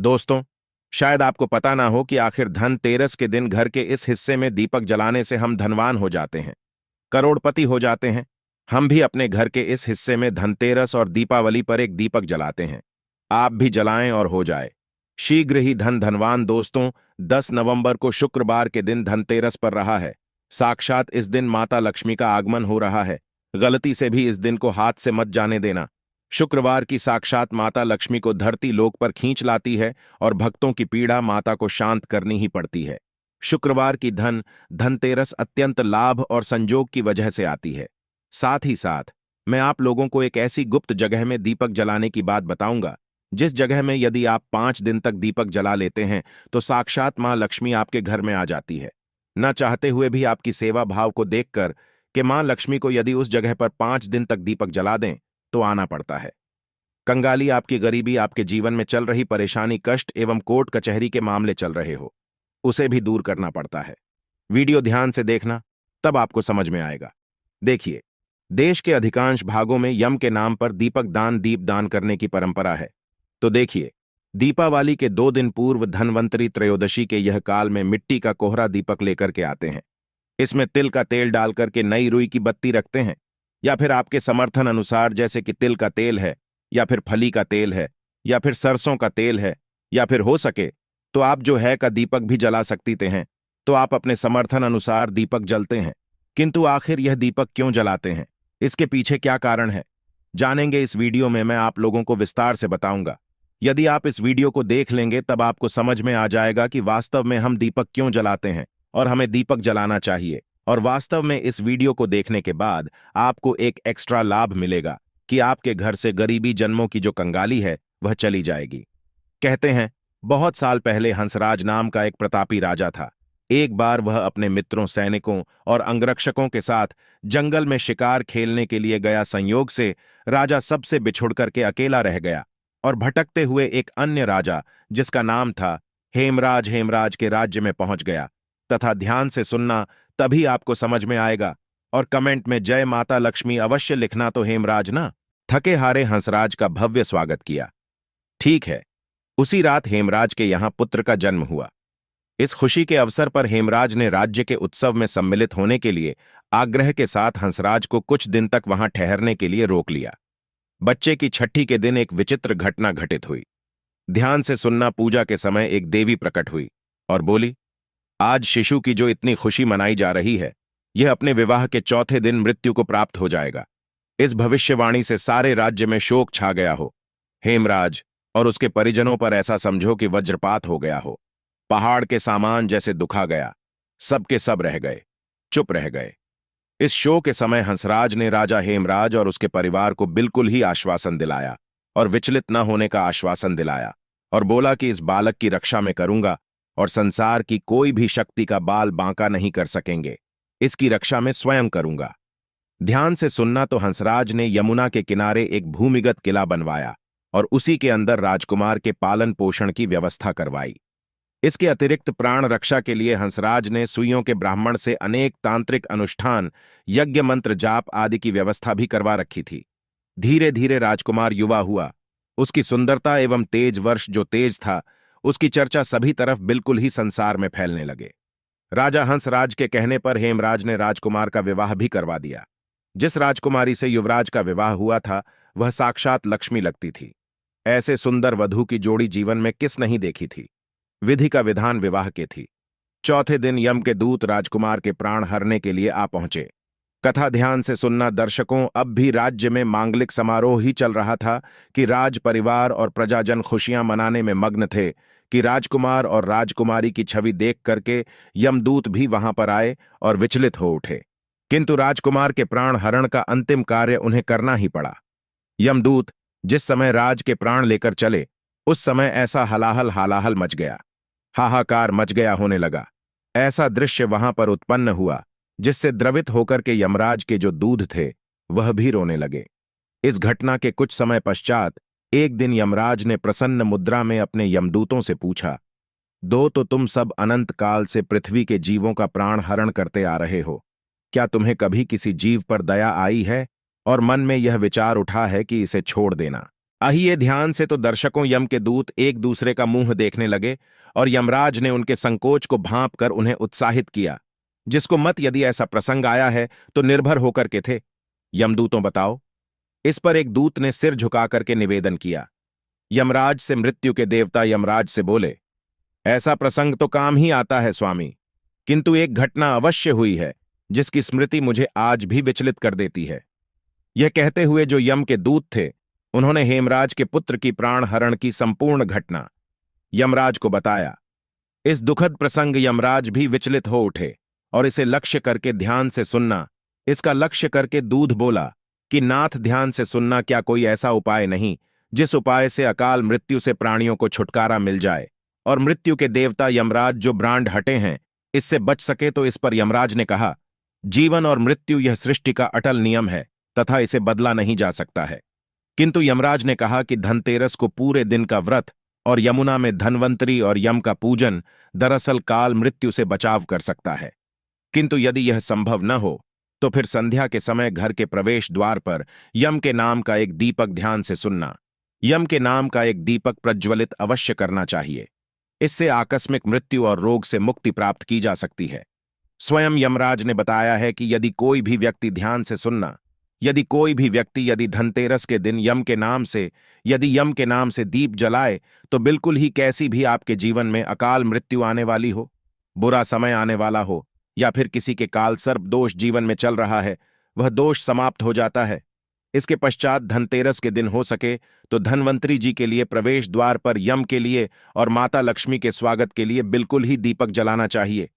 दोस्तों, शायद आपको पता ना हो कि आखिर धनतेरस के दिन घर के इस हिस्से में दीपक जलाने से हम धनवान हो जाते हैं, करोड़पति हो जाते हैं। हम भी अपने घर के इस हिस्से में धनतेरस और दीपावली पर एक दीपक जलाते हैं। आप भी जलाएं और हो जाए शीघ्र ही धनवान। दोस्तों, 10 नवंबर को शुक्रवार के दिन धनतेरस पर रहा है। साक्षात इस दिन माता लक्ष्मी का आगमन हो रहा है। गलती से भी इस दिन को हाथ से मत जाने देना। शुक्रवार की साक्षात माता लक्ष्मी को धरती लोक पर खींच लाती है और भक्तों की पीड़ा माता को शांत करनी ही पड़ती है। शुक्रवार की धनतेरस अत्यंत लाभ और संजोग की वजह से आती है। साथ ही साथ मैं आप लोगों को एक ऐसी गुप्त जगह में दीपक जलाने की बात बताऊंगा, जिस जगह में यदि आप 5 दिन तक दीपक जला लेते हैं तो साक्षात मां लक्ष्मी आपके घर में आ जाती है। न चाहते हुए भी आपकी सेवा भाव को देखकर कि मां लक्ष्मी को यदि उस जगह पर 5 दिन तक दीपक जला दें तो आना पड़ता है। कंगाली, आपकी गरीबी, आपके जीवन में चल रही परेशानी, कष्ट एवं कोर्ट कचहरी के मामले चल रहे हो, उसे भी दूर करना पड़ता है। वीडियो ध्यान से देखना, तब आपको समझ में आएगा। देखिए, देश के अधिकांश भागों में यम के नाम पर दीपक दान, दीप दान करने की परंपरा है। तो देखिए, दीपावली के 2 दिन पूर्व धनवंतरी त्रयोदशी के यह काल में मिट्टी का कोहरा दीपक लेकर के आते हैं। इसमें तिल का तेल डालकर के नई रुई की बत्ती रखते हैं, या फिर आपके समर्थन अनुसार, जैसे कि तिल का तेल है, या फिर फली का तेल है, या फिर सरसों का तेल है, या फिर हो सके तो आप जो है का दीपक भी जला सकती हैं। तो आप अपने समर्थन अनुसार दीपक जलते हैं। किंतु आखिर यह दीपक क्यों जलाते हैं, इसके पीछे क्या कारण है, जानेंगे इस वीडियो में। मैं आप लोगों को विस्तार से बताऊंगा। यदि आप इस वीडियो को देख लेंगे तब आपको समझ में आ जाएगा कि वास्तव में हम दीपक क्यों जलाते हैं और हमें दीपक जलाना चाहिए। और वास्तव में इस वीडियो को देखने के बाद आपको एक एक्स्ट्रा लाभ मिलेगा कि आपके घर से गरीबी जन्मों की जो कंगाली है वह चली जाएगी। कहते हैं, बहुत साल पहले हंसराज नाम का एक प्रतापी राजा था। एक बार वह अपने मित्रों, सैनिकों और अंगरक्षकों के साथ जंगल में शिकार खेलने के लिए गया। संयोग से राजा सबसे बिछुड़ करके अकेला रह गया और भटकते हुए एक अन्य राजा, जिसका नाम था हेमराज के राज्य में पहुंच गया। तथा ध्यान से सुनना, तभी आपको समझ में आएगा। और कमेंट में जय माता लक्ष्मी अवश्य लिखना। तो हेमराज ना थके हारे हंसराज का भव्य स्वागत किया। ठीक है, उसी रात हेमराज के यहां पुत्र का जन्म हुआ। इस खुशी के अवसर पर हेमराज ने राज्य के उत्सव में सम्मिलित होने के लिए आग्रह के साथ हंसराज को कुछ दिन तक वहां ठहरने के लिए रोक लिया। बच्चे की छठी के दिन एक विचित्र घटना घटित हुई। ध्यान से सुनना। पूजा के समय एक देवी प्रकट हुई और बोली, आज शिशु की जो इतनी खुशी मनाई जा रही है, यह अपने विवाह के चौथे दिन मृत्यु को प्राप्त हो जाएगा। इस भविष्यवाणी से सारे राज्य में शोक छा गया हो। हेमराज और उसके परिजनों पर ऐसा समझो कि वज्रपात हो गया हो। पहाड़ के सामान जैसे दुखा गया। सब के सब रह गए, चुप रह गए। इस शोक के समय हंसराज ने राजा हेमराज और उसके परिवार को बिल्कुल ही आश्वासन दिलाया और विचलित न होने का आश्वासन दिलाया और बोला कि इस बालक की रक्षा में करूंगा और संसार की कोई भी शक्ति का बाल बांका नहीं कर सकेंगे। इसकी रक्षा में स्वयं करूंगा। ध्यान से सुनना। तो हंसराज ने यमुना के किनारे एक भूमिगत किला बनवाया और उसी के अंदर राजकुमार के पालन पोषण की व्यवस्था करवाई। इसके अतिरिक्त प्राण रक्षा के लिए हंसराज ने सुइयों के ब्राह्मण से अनेक तांत्रिक अनुष्ठान, यज्ञ, मंत्र जाप आदि की व्यवस्था भी करवा रखी थी। धीरे धीरे राजकुमार युवा हुआ। उसकी सुंदरता एवं तेज वर्ष जो तेज था, उसकी चर्चा सभी तरफ बिल्कुल ही संसार में फैलने लगे। राजा हंसराज के कहने पर हेमराज ने राजकुमार का विवाह भी करवा दिया। जिस राजकुमारी से युवराज का विवाह हुआ था वह साक्षात लक्ष्मी लगती थी। ऐसे सुंदर वधू की जोड़ी जीवन में किस नहीं देखी थी। विधि का विधान विवाह के थी। चौथे दिन यम के दूत राजकुमार के प्राण हरने के लिए आ पहुंचे। कथा ध्यान से सुनना दर्शकों। अब भी राज्य में मांगलिक समारोह ही चल रहा था कि राज परिवार और प्रजाजन खुशियां मनाने में मग्न थे कि राजकुमार और राजकुमारी की छवि देख करके यमदूत भी वहां पर आए और विचलित हो उठे। किंतु राजकुमार के प्राण हरण का अंतिम कार्य उन्हें करना ही पड़ा। यमदूत जिस समय राज के प्राण लेकर चले, उस समय ऐसा हलाहल मच गया, हाहाकार मच गया होने लगा। ऐसा दृश्य वहां पर उत्पन्न हुआ जिससे द्रवित होकर के यमराज के जो दूध थे वह भी रोने लगे। इस घटना के कुछ समय पश्चात एक दिन यमराज ने प्रसन्न मुद्रा में अपने यमदूतों से पूछा, दो तो तुम सब अनंत काल से पृथ्वी के जीवों का प्राण हरण करते आ रहे हो, क्या तुम्हें कभी किसी जीव पर दया आई है और मन में यह विचार उठा है कि इसे छोड़ देना? आइए ध्यान से। तो दर्शकों, यम के दूत एक दूसरे का मुंह देखने लगे और यमराज ने उनके संकोच को भांप कर उन्हें उत्साहित किया, जिसको मत यदि ऐसा प्रसंग आया है तो निर्भर होकर के थे। यमदूतों बताओ। इस पर एक दूत ने सिर झुका करके निवेदन किया। यमराज से मृत्यु के देवता यमराज से बोले, ऐसा प्रसंग तो काम ही आता है स्वामी, किंतु एक घटना अवश्य हुई है जिसकी स्मृति मुझे आज भी विचलित कर देती है। यह कहते हुए जो यम के दूत थे, उन्होंने हेमराज के पुत्र की प्राण हरण की संपूर्ण घटना यमराज को बताया। इस दुखद प्रसंग यमराज भी विचलित हो उठे और इसे लक्ष्य करके ध्यान से सुनना, इसका लक्ष्य करके दूध बोला कि नाथ, ध्यान से सुनना, क्या कोई ऐसा उपाय नहीं जिस उपाय से अकाल मृत्यु से प्राणियों को छुटकारा मिल जाए और मृत्यु के देवता यमराज जो ब्रांड हटे हैं इससे बच सके। तो इस पर यमराज ने कहा, जीवन और मृत्यु यह सृष्टि का अटल नियम है तथा इसे बदला नहीं जा सकता है। किंतु यमराज ने कहा कि धनतेरस को पूरे दिन का व्रत और यमुना में धनवंतरी और यम का पूजन दरअसल काल मृत्यु से बचाव कर सकता है। किंतु यदि यह संभव न हो तो फिर संध्या के समय घर के प्रवेश द्वार पर यम के नाम का एक दीपक, ध्यान से सुनना, यम के नाम का एक दीपक प्रज्वलित अवश्य करना चाहिए। इससे आकस्मिक मृत्यु और रोग से मुक्ति प्राप्त की जा सकती है। स्वयं यमराज ने बताया है कि यदि कोई भी व्यक्ति, ध्यान से सुनना, यदि कोई भी व्यक्ति यदि धनतेरस के दिन यम के नाम से दीप जलाए तो बिल्कुल ही कैसी भी आपके जीवन में अकाल मृत्यु आने वाली हो, बुरा समय आने वाला हो या फिर किसी के काल सर्प दोष जीवन में चल रहा है, वह दोष समाप्त हो जाता है। इसके पश्चात धनतेरस के दिन हो सके तो धनवंतरी जी के लिए प्रवेश द्वार पर यम के लिए और माता लक्ष्मी के स्वागत के लिए बिल्कुल ही दीपक जलाना चाहिए।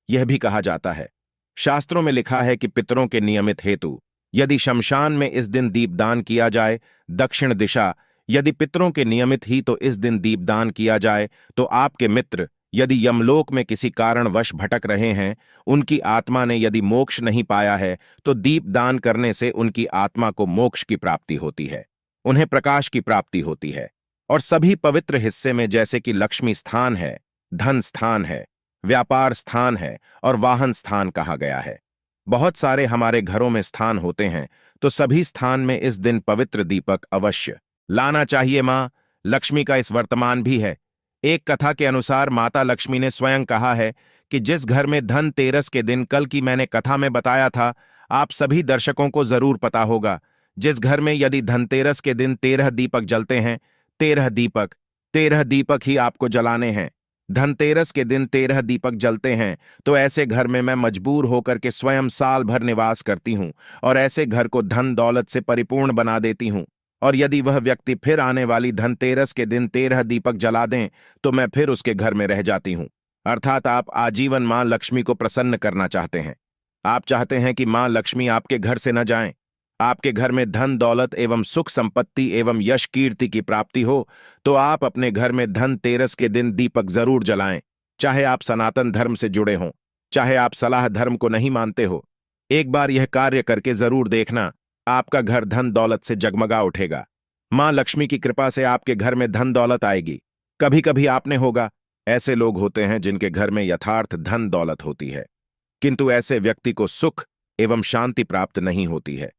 यह भी कहा जाता है, शास्त्रों में लिखा है कि पितरों के नियमित हेतु यदि शमशान में इस दिन दीपदान किया जाए, दक्षिण दिशा यदि पितरों के नियमित ही तो इस दिन दीपदान किया जाए तो आपके मित्र यदि यमलोक में किसी कारणवश भटक रहे हैं, उनकी आत्मा ने यदि मोक्ष नहीं पाया है तो दीपदान करने से उनकी आत्मा को मोक्ष की प्राप्ति होती है, उन्हें प्रकाश की प्राप्ति होती है। और सभी पवित्र हिस्से में जैसे कि लक्ष्मी स्थान है, धन स्थान है, व्यापार स्थान है और वाहन स्थान कहा गया है। बहुत सारे हमारे घरों में स्थान होते हैं तो सभी स्थान में इस दिन पवित्र दीपक अवश्य लाना चाहिए। मां लक्ष्मी का इस वर्तमान भी है। एक कथा के अनुसार माता लक्ष्मी ने स्वयं कहा है कि जिस घर में धनतेरस के दिन, कल की मैंने कथा में बताया था, आप सभी दर्शकों को जरूर पता होगा, जिस घर में यदि धनतेरस के दिन 13 दीपक जलते हैं, 13 दीपक ही आपको जलाने हैं। धनतेरस के दिन 13 दीपक जलते हैं तो ऐसे घर में मैं मजबूर होकर के स्वयं साल भर निवास करती हूं और ऐसे घर को धन दौलत से परिपूर्ण बना देती हूं। और यदि वह व्यक्ति फिर आने वाली धनतेरस के दिन 13 दीपक जला दें तो मैं फिर उसके घर में रह जाती हूं। अर्थात आप आजीवन मां लक्ष्मी को प्रसन्न करना चाहते हैं। आप चाहते हैं कि मां लक्ष्मी आपके घर से न जाएं, आपके घर में धन दौलत एवं सुख संपत्ति एवं यश कीर्ति की प्राप्ति हो, तो आप अपने घर में धनतेरस के दिन दीपक जरूर जलाएं। चाहे आप सनातन धर्म से जुड़े हों, चाहे आप सलाह धर्म को नहीं मानते हो, एक बार यह कार्य करके जरूर देखना, आपका घर धन दौलत से जगमगा उठेगा। मां लक्ष्मी की कृपा से आपके घर में धन दौलत आएगी। कभी कभी आपने होगा, ऐसे लोग होते हैं जिनके घर में यथार्थ धन दौलत होती है, किंतु ऐसे व्यक्ति को सुख एवं शांति प्राप्त नहीं होती है।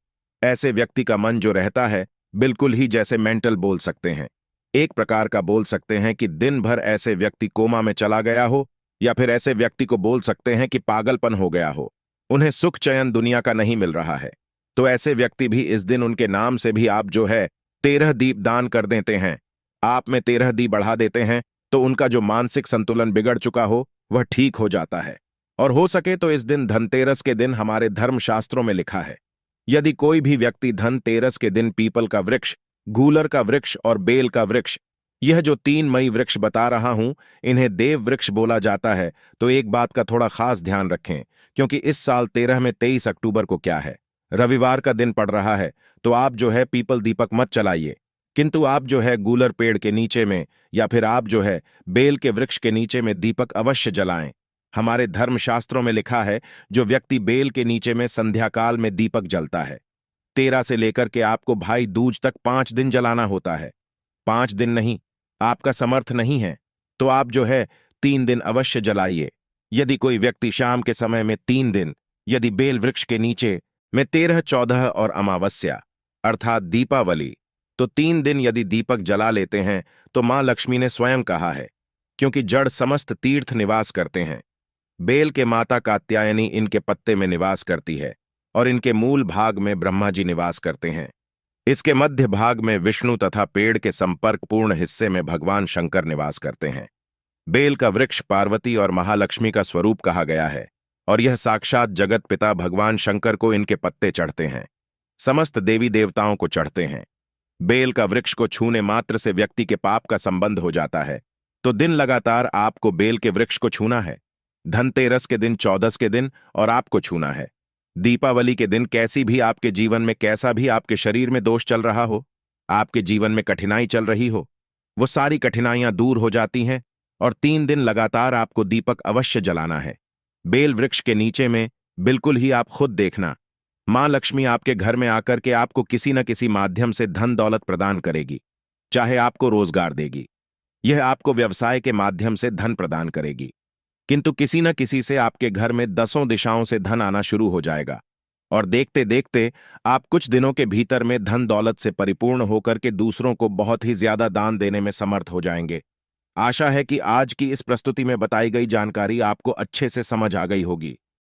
ऐसे व्यक्ति का मन जो रहता है बिल्कुल ही जैसे मेंटल बोल सकते हैं, एक प्रकार का बोल सकते हैं कि दिन भर ऐसे व्यक्ति कोमा में चला गया हो, या फिर ऐसे व्यक्ति को बोल सकते हैं कि पागलपन हो गया हो, उन्हें सुख चयन दुनिया का नहीं मिल रहा है। तो ऐसे व्यक्ति भी इस दिन उनके नाम से भी आप जो है 13 दीप दान कर देते हैं, आप में 13 दीप बढ़ा देते हैं, तो उनका जो मानसिक संतुलन बिगड़ चुका हो वह ठीक हो जाता है। और हो सके तो इस दिन धनतेरस के दिन हमारे धर्मशास्त्रों में लिखा है, यदि कोई भी व्यक्ति धनतेरस के दिन पीपल का वृक्ष, गूलर का वृक्ष और बेल का वृक्ष, यह जो 3 मई वृक्ष बता रहा हूं, इन्हें देव वृक्ष बोला जाता है, तो एक बात का थोड़ा खास ध्यान रखें, क्योंकि इस साल 13 में 23 अक्टूबर को क्या है, रविवार का दिन पड़ रहा है, तो आप जो है पीपल दीपक मत चलाइए, किंतु आप जो है गूलर पेड़ के नीचे में या फिर आप जो है बेल के वृक्ष के नीचे में दीपक अवश्य जलाएं। हमारे धर्मशास्त्रों में लिखा है, जो व्यक्ति बेल के नीचे में संध्याकाल में दीपक जलता है, 13 से लेकर के आपको भाई दूज तक 5 दिन जलाना होता है। 5 दिन नहीं, आपका समर्थ नहीं है तो आप जो है 3 दिन अवश्य जलाइए। यदि कोई व्यक्ति शाम के समय में 3 दिन यदि बेल वृक्ष के नीचे में 13, 14 और अमावस्या अर्थात दीपावली, तो 3 दिन यदि दीपक जला लेते हैं तो मां लक्ष्मी ने स्वयं कहा है, क्योंकि जड़ समस्त तीर्थ निवास करते हैं। बेल के माता कात्यायनी इनके पत्ते में निवास करती है और इनके मूल भाग में ब्रह्मा जी निवास करते हैं। इसके मध्य भाग में विष्णु तथा पेड़ के संपर्क पूर्ण हिस्से में भगवान शंकर निवास करते हैं। बेल का वृक्ष पार्वती और महालक्ष्मी का स्वरूप कहा गया है और यह साक्षात जगत पिता भगवान शंकर को इनके पत्ते चढ़ते हैं। समस्त देवी देवताओं को चढ़ते हैं। बेल का वृक्ष को छूने मात्र से व्यक्ति के पाप का संबंध हो जाता है, तो दिन लगातार आपको बेल के वृक्ष को छूना है। धनतेरस के दिन, चौदस के दिन और आपको छूना है। दीपावली के दिन कैसी भी आपके जीवन में, कैसा भी आपके शरीर में दोष चल रहा हो, आपके जीवन में कठिनाई चल रही हो, वो सारी कठिनाइयां दूर हो जाती हैं और 3 दिन लगातार आपको दीपक अवश्य जलाना है। बेल वृक्ष के नीचे में बिल्कुल ही आप खुद देखना, मां लक्ष्मी आपके घर में आकर के आपको किसी न किसी माध्यम से धन दौलत प्रदान करेगी। चाहे आपको रोजगार देगी, यह आपको व्यवसाय के माध्यम से धन प्रदान करेगी, किंतु किसी न किसी से आपके घर में 10 दिशाओं से धन आना शुरू हो जाएगा और देखते देखते आप कुछ दिनों के भीतर में धन दौलत से परिपूर्ण होकर के दूसरों को बहुत ही ज्यादा दान देने में समर्थ हो जाएंगे। आशा है कि आज की इस प्रस्तुति में बताई गई जानकारी आपको अच्छे से समझ आ गई होगी।